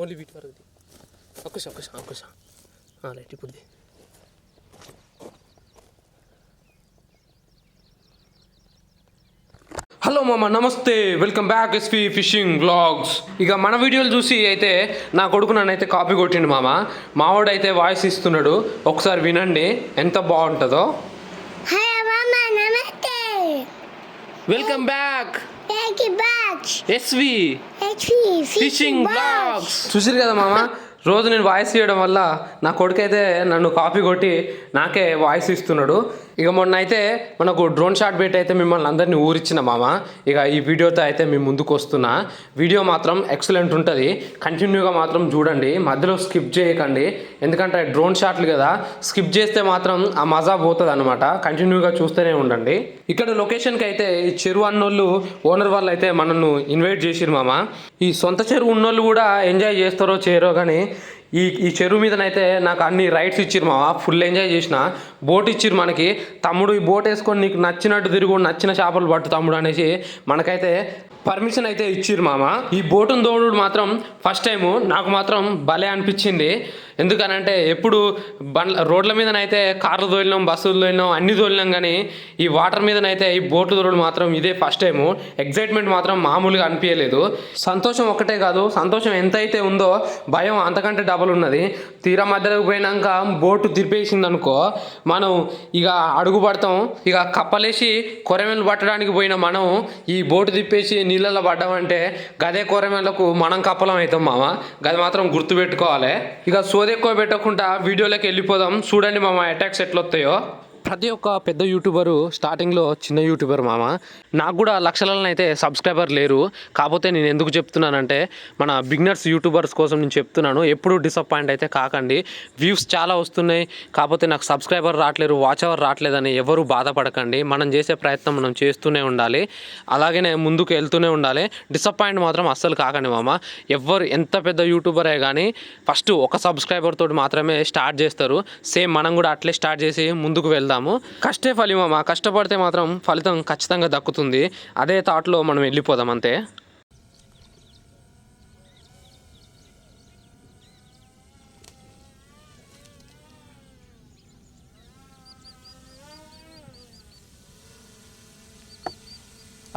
Only వీటి వరకు ఒక్కసారి రైట్ ఇప్పుడు హలో మామ నమస్తే, welcome back SP fishing vlogs. ఇక మన వీడియోలు చూసి అయితే నా కొడుకు నన్నైతే కాపీ కొట్టిండు మామ. మావాడు అయితే వాయిస్ ఇస్తున్నాడు, ఒకసారి వినండి ఎంత బాగుంటుందో. Welcome back SV fishing vlogs. చూసిరు కదా మామ, రోజు నేను వాయిస్ ఇవ్వడం వల్ల నా కొడుకైతే నన్ను కాపీ కొట్టి నాకే వాయిస్ ఇస్తున్నాడు. ఇక మొన్న అయితే మనకు డ్రోన్ షాట్ పెట్టి అయితే మిమ్మల్ని అందరినీ ఊరిచ్చిన మామ. ఇక ఈ వీడియోతో అయితే మేము ముందుకు వస్తున్నా. వీడియో మాత్రం ఎక్సలెంట్ ఉంటుంది, కంటిన్యూగా మాత్రం చూడండి, మధ్యలో స్కిప్ చేయకండి. ఎందుకంటే డ్రోన్ షాట్లు కదా, స్కిప్ చేస్తే మాత్రం ఆ మజా పోతుంది అనమాట. కంటిన్యూగా చూస్తూనే ఉండండి. ఇక్కడ లొకేషన్కి అయితే ఈ చెరువు అన్నోళ్ళు ఓనర్ వాళ్ళు అయితే మనల్ని ఇన్వైట్ చేసిరు మామ. ఈ సొంత చెరువు ఉన్నోళ్ళు కూడా ఎంజాయ్ చేస్తారో చేయరో కానీ ఈ చెరువు మీదనైతే నాకు అన్ని రైడ్స్ ఇచ్చిరు మామ. ఫుల్ ఎంజాయ్ చేసిన. బోట్ ఇచ్చిరు మనకి, తమ్ముడు ఈ బోట్ వేసుకొని నీకు నచ్చినట్టు తిరుగు, నచ్చిన చేపలు పట్టు తమ్ముడు అనేసి మనకైతే పర్మిషన్ అయితే ఇచ్చిరు మామ. ఈ బోటును తోడు మాత్రం ఫస్ట్ టైము నాకు మాత్రం భలే అనిపించింది. ఎందుకనంటే ఎప్పుడు రోడ్ల మీదనైతే కార్లు తోలినాం, బస్సులు తోలినాం, అన్ని తోలినాం, కానీ ఈ వాటర్ మీదనైతే ఈ బోట్లు తోడు మాత్రం ఇదే ఫస్ట్ టైము. ఎగ్జైట్మెంట్ మాత్రం మామూలుగా అనిపించలేదు. సంతోషం ఒకటే కాదు, సంతోషం ఎంత అయితే ఉందో భయం అంతకంటే డబల్ ఉన్నది. తీరా మధ్యలోకి పోయినాక బోటు తిరిపేసింది అనుకో, మనం ఇక అడుగు పడతాం. ఇక కప్పలేసి కొరమేలు పట్టడానికి పోయిన మనం ఈ బోటు తిప్పేసి నీళ్ళలో పడ్డామంటే గదే కొరమేలకు మనం కప్పలం అవుతాం మామ. గది మాత్రం గుర్తుపెట్టుకోవాలి. ఇక ఎక్కువ పెట్టకుండా వీడియోలోకి వెళ్ళిపోదాం. చూడండి మామ అటాక్స్ ఎట్లా వస్తాయో. ప్రతి ఒక్క పెద్ద యూట్యూబరు స్టార్టింగ్లో చిన్న యూట్యూబర్ మామ. నాకు కూడా లక్షలలో అయితే సబ్స్క్రైబర్ లేరు. కాకపోతే నేను ఎందుకు చెప్తున్నానంటే మన బిగినర్స్ యూట్యూబర్స్ కోసం నేను చెప్తున్నాను. ఎప్పుడు డిసప్పాయింట్ అయితే కాకండి. వ్యూస్ చాలా వస్తున్నాయి, కాకపోతే నాకు సబ్స్క్రైబర్ రావట్లేరు, వాచ్ అవర్ రావట్లేదని ఎవరు బాధపడకండి. మనం చేసే ప్రయత్నం మనం చేస్తూనే ఉండాలి, అలాగనే ముందుకు వెళ్తూనే ఉండాలి. డిసప్పాయింట్ మాత్రం అస్సలు కాకండి మామ. ఎవరు ఎంత పెద్ద యూట్యూబరే కానీ ఫస్ట్ ఒక సబ్స్క్రైబర్ తోటి మాత్రమే స్టార్ట్ చేస్తారు. సేమ్ మనం కూడా అట్లే స్టార్ట్ చేసి ముందుకు వెళ్దాం. కష్టే ఫలిమా, కష్టపడితే మాత్రం ఫలితం ఖచ్చితంగా దక్కుతుంది. అదే థాట్లో మనం వెళ్ళిపోదాం అంతే.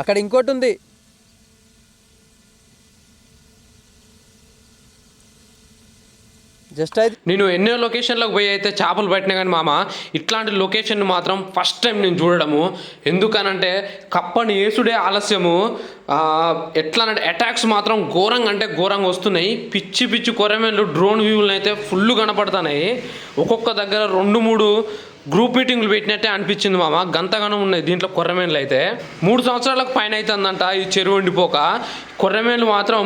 అక్కడ ఇంకోటి ఉంది. జస్ట్ అయితే నేను ఎన్నో లొకేషన్లకు పోయి అయితే చేపలు పట్టినా కానీ మామ, ఇట్లాంటి లొకేషన్ మాత్రం ఫస్ట్ టైం నేను చూడడము. ఎందుకనంటే కప్పని వేసుడే ఆలస్యము. ఎట్లా అంటే అటాక్స్ మాత్రం ఘోరంగా అంటే ఘోరంగా వస్తున్నాయి. పిచ్చి పిచ్చి కొరమేళ్ళు డ్రోన్ వ్యూలను అయితే ఫుల్ కనపడుతున్నాయి. ఒక్కొక్క దగ్గర 2-3 గ్రూప్ మీటింగ్లు పెట్టినట్టే అనిపించింది మామ. గంతగానం ఉన్నాయి దీంట్లో కొర్రమేన్లు అయితే. 3 సంవత్సరాలకు పైన అవుతుందంట ఈ చెరువు ఎండిపోక. కొర్రమేన్లు మాత్రం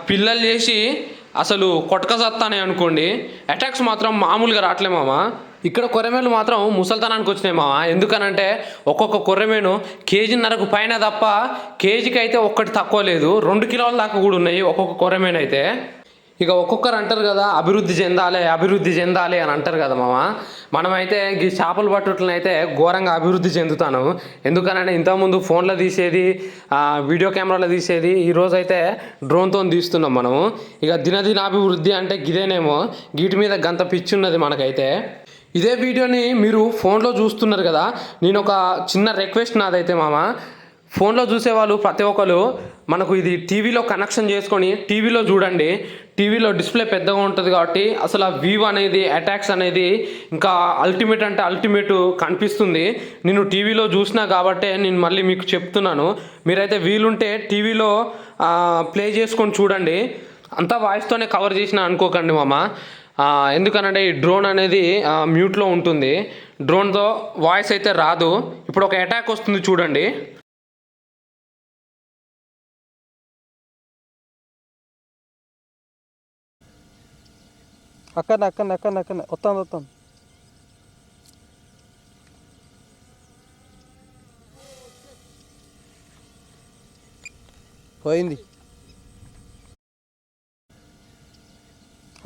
పిల్లలు చేసి అసలు కొట్టకసత్తానే అనుకోండి. అటాక్స్ మాత్రం మామూలుగా రావట్లే మామ. ఇక్కడ కొర్రమేలు మాత్రం ముసల్తనానికి వచ్చినాయి మామ. ఎందుకనంటే ఒక్కొక్క కొర్రమేను 1.5 పైన తప్ప కేజీకి అయితే ఒక్కటి తక్కువ లేదు. 2 కిలోల దాకా కూడా ఉన్నాయి ఒక్కొక్క కొర్రమేను అయితే. ఇక ఒక్కొక్కరు అంటారు కదా అభివృద్ధి చెందాలి అని అంటారు కదా మామ. మనమైతే ఈ చేపలు పట్టుట్లని అయితే ఘోరంగా అభివృద్ధి చెందుతాను. ఎందుకనంటే ఇంతకుముందు ఫోన్లో తీసేది, వీడియో కెమెరాలో తీసేది, ఈరోజు అయితే డ్రోన్తో తీస్తున్నాం మనము. ఇక దినదినాభివృద్ధి అంటే గిదేనేమో. వీటి మీద గంత పిచ్చి ఉన్నది మనకైతే. ఇదే వీడియోని మీరు ఫోన్లో చూస్తున్నారు కదా, నేను ఒక చిన్న రిక్వెస్ట్ నాదైతే మామ, ఫోన్లో చూసేవాళ్ళు ప్రతి ఒక్కరు మనకు ఇది టీవీలో కనెక్షన్ చేసుకొని టీవీలో చూడండి. టీవీలో డిస్ప్లే పెద్దగా ఉంటుంది కాబట్టి అసలు ఆ వ్యూ అనేది, అటాక్స్ అనేది ఇంకా అల్టిమేట్ అంటే అల్టిమేట్ కనిపిస్తుంది. నేను టీవీలో చూసినా కాబట్టే నేను మళ్ళీ మీకు చెప్తున్నాను. మీరైతే వీలుంటే టీవీలో ప్లే చేసుకొని చూడండి. అంతా వాయిస్తోనే కవర్ చేసినా అనుకోకండి మామ. ఎందుకనంటే ఈ డ్రోన్ అనేది మ్యూట్లో ఉంటుంది. డ్రోన్తో వాయిస్ అయితే రాదు. ఇప్పుడు ఒక అటాక్ వస్తుంది చూడండి. అక్కడ వస్తాను. పోయింది.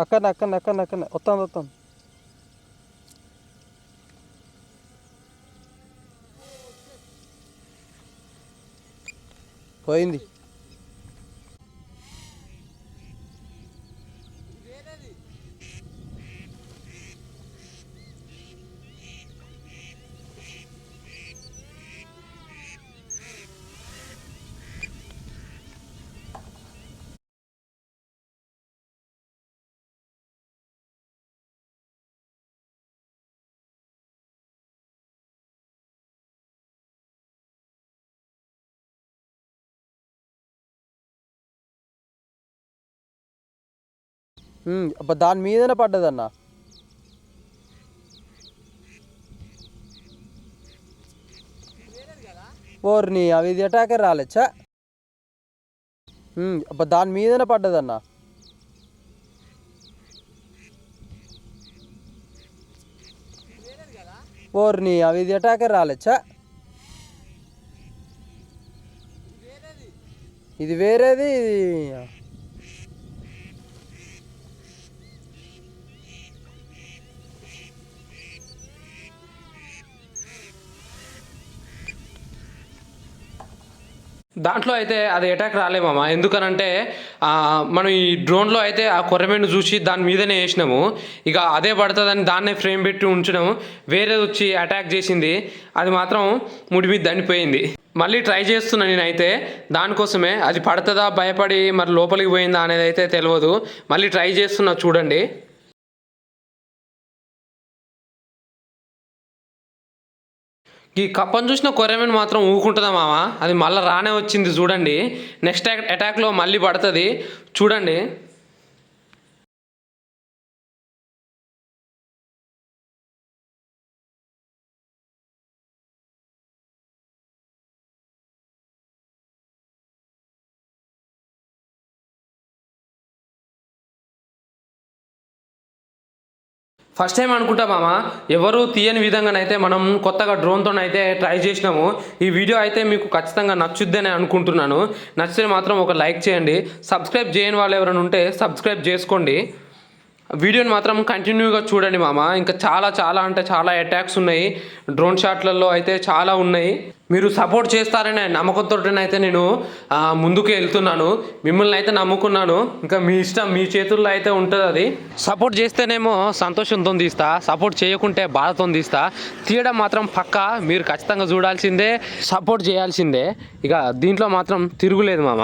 అక్కడ వస్తాను. పోయింది. అబ్బా దాని మీదనే పడ్డదన్న. ఓర్ని అవి ఇది అటాకే రాలేచ్చా. అబ్బా దాని మీదనే పడ్డదన్న. ఓర్ని అవి ఇది అటాకే రాలేచ్చా. ఇది వేరేది. దాంట్లో అయితే అది అటాక్ రాలేమమ్మా. ఎందుకనంటే మనం ఈ డ్రోన్లో అయితే ఆ కొర్రమేను చూసి దాని మీదనే వేసినాము. ఇక అదే పడుతుందని దాన్నే ఫ్రేమ్ పెట్టి ఉంచడం, వేరేది వచ్చి అటాక్ చేసింది. అది మాత్రం ముడి మీద దండిపోయింది. మళ్ళీ ట్రై చేస్తున్నా నేనైతే. దానికోసమే అది పడుతుందా భయపడి మరి లోపలికి పోయిందా అనేది అయితే తెలియదు. మళ్ళీ ట్రై చేస్తున్నా చూడండి. ఈ కప్పను చూసిన కొర్రమీను మాత్రం ఊకుంటుందా మామ. అది మళ్ళీ రానే వచ్చింది చూడండి. నెక్స్ట్ అటాక్లో మళ్ళీ పడుతుంది చూడండి. ఫస్ట్ టైం అనుకుంటా మామ, ఎవరు తీయని విధంగానైతే మనం కొత్తగా డ్రోన్తో అయితే ట్రై చేసినాము. ఈ వీడియో అయితే మీకు ఖచ్చితంగా నచ్చుద్దని అనుకుంటున్నాను. నచ్చితే మాత్రం ఒక లైక్ చేయండి. సబ్స్క్రైబ్ చేయని వాళ్ళు ఎవరైనా ఉంటే సబ్స్క్రైబ్ చేసుకోండి. వీడియోని మాత్రం కంటిన్యూగా చూడండి మామ. ఇంకా చాలా చాలా అంటే చాలా అటాక్స్ ఉన్నాయి డ్రోన్ షాట్లలో అయితే చాలా ఉన్నాయి. మీరు సపోర్ట్ చేస్తారనే నమ్మకంతో అయితే నేను ముందుకు వెళ్తున్నాను. మిమ్మల్ని అయితే నమ్ముకున్నాను. ఇంకా మీ ఇష్టం, మీ చేతుల్లో అయితే ఉంటుంది. అది సపోర్ట్ చేస్తేనేమో సంతోషంతో తీస్తా, సపోర్ట్ చేయకుంటే బాధతో తీస్తా. తీయడం మాత్రం పక్కా మీరు ఖచ్చితంగా చూడాల్సిందే, సపోర్ట్ చేయాల్సిందే. ఇక దీంట్లో మాత్రం తిరుగులేదు మామ.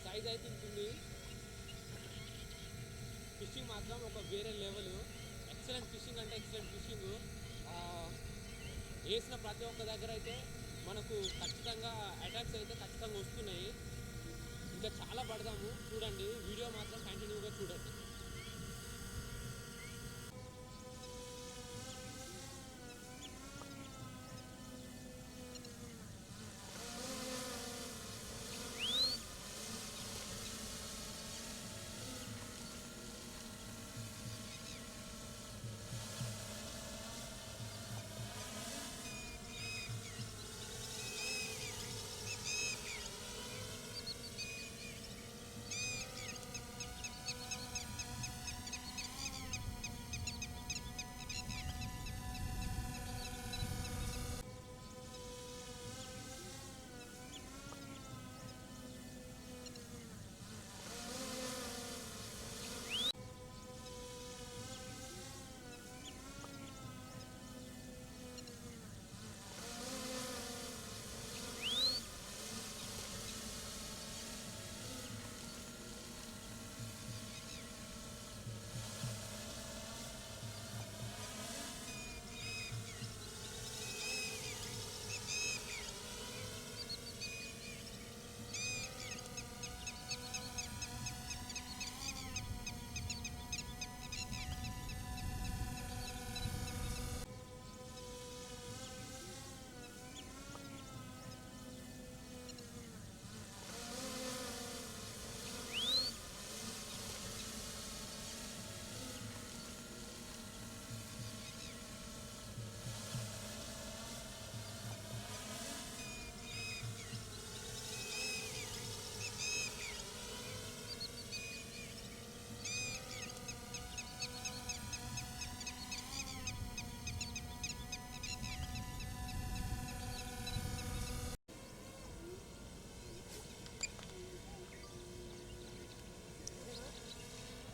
సైజ్ అయితే ఉంటుంది. ఫిషింగ్ మాత్రం ఒక వేరే లెవెల్. ఎక్సలెంట్ ఫిషింగ్ అంటే ఎక్సలెంట్ ఫిషింగ్. వేసిన ప్రతి ఒక్క దగ్గర అయితే మనకు ఖచ్చితంగా అటాక్స్ అయితే ఖచ్చితంగా వస్తున్నాయి. ఇంకా చాలా పడదాము చూడండి. వీడియో మాత్రం కంటిన్యూగా చూడండి.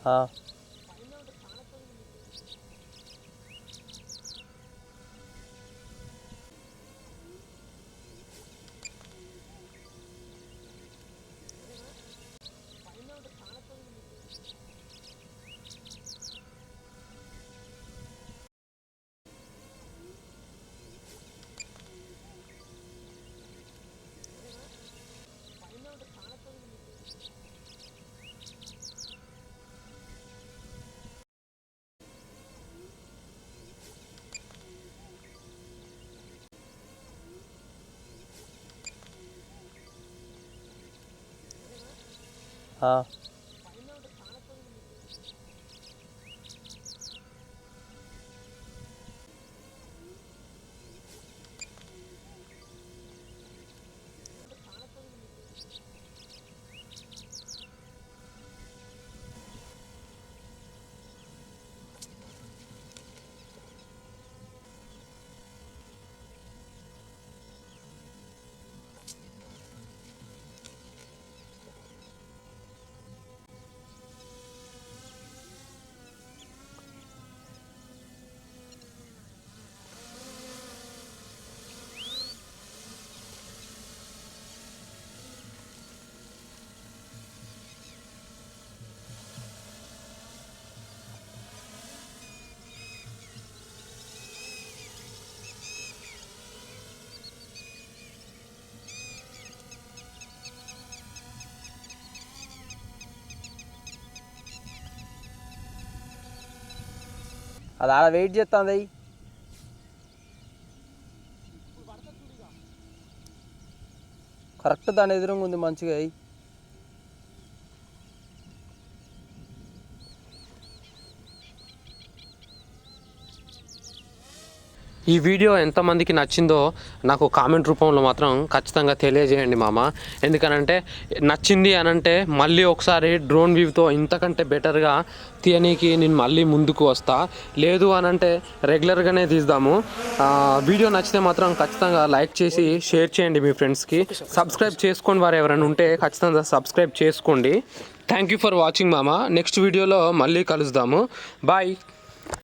हाँ हाँ అది ఆడ వెయిట్ చేస్తుంది అయ్యి కరెక్ట్ దాని ఎదురుగా ఉంది మంచిగా అయ్యి ఈ వీడియో ఎంతమందికి నచ్చిందో నాకు కామెంట్ రూపంలో మాత్రం ఖచ్చితంగా తెలియజేయండి మామ. ఎందుకనంటే నచ్చింది అనంటే మళ్ళీ ఒకసారి డ్రోన్ వ్యూతో ఇంతకంటే బెటర్గా తీయనీకి నేను మళ్ళీ ముందుకు వస్తా. లేదు అనంటే రెగ్యులర్గానే తీద్దాము. వీడియో నచ్చితే మాత్రం ఖచ్చితంగా లైక్ చేసి షేర్ చేయండి మీ ఫ్రెండ్స్కి. సబ్స్క్రైబ్ చేసుకోండి వారు ఎవరైనా ఉంటే ఖచ్చితంగా సబ్స్క్రైబ్ చేసుకోండి. థ్యాంక్ యూ ఫర్ వాచింగ్ మామ. నెక్స్ట్ వీడియోలో మళ్ళీ కలుద్దాము. బాయ్.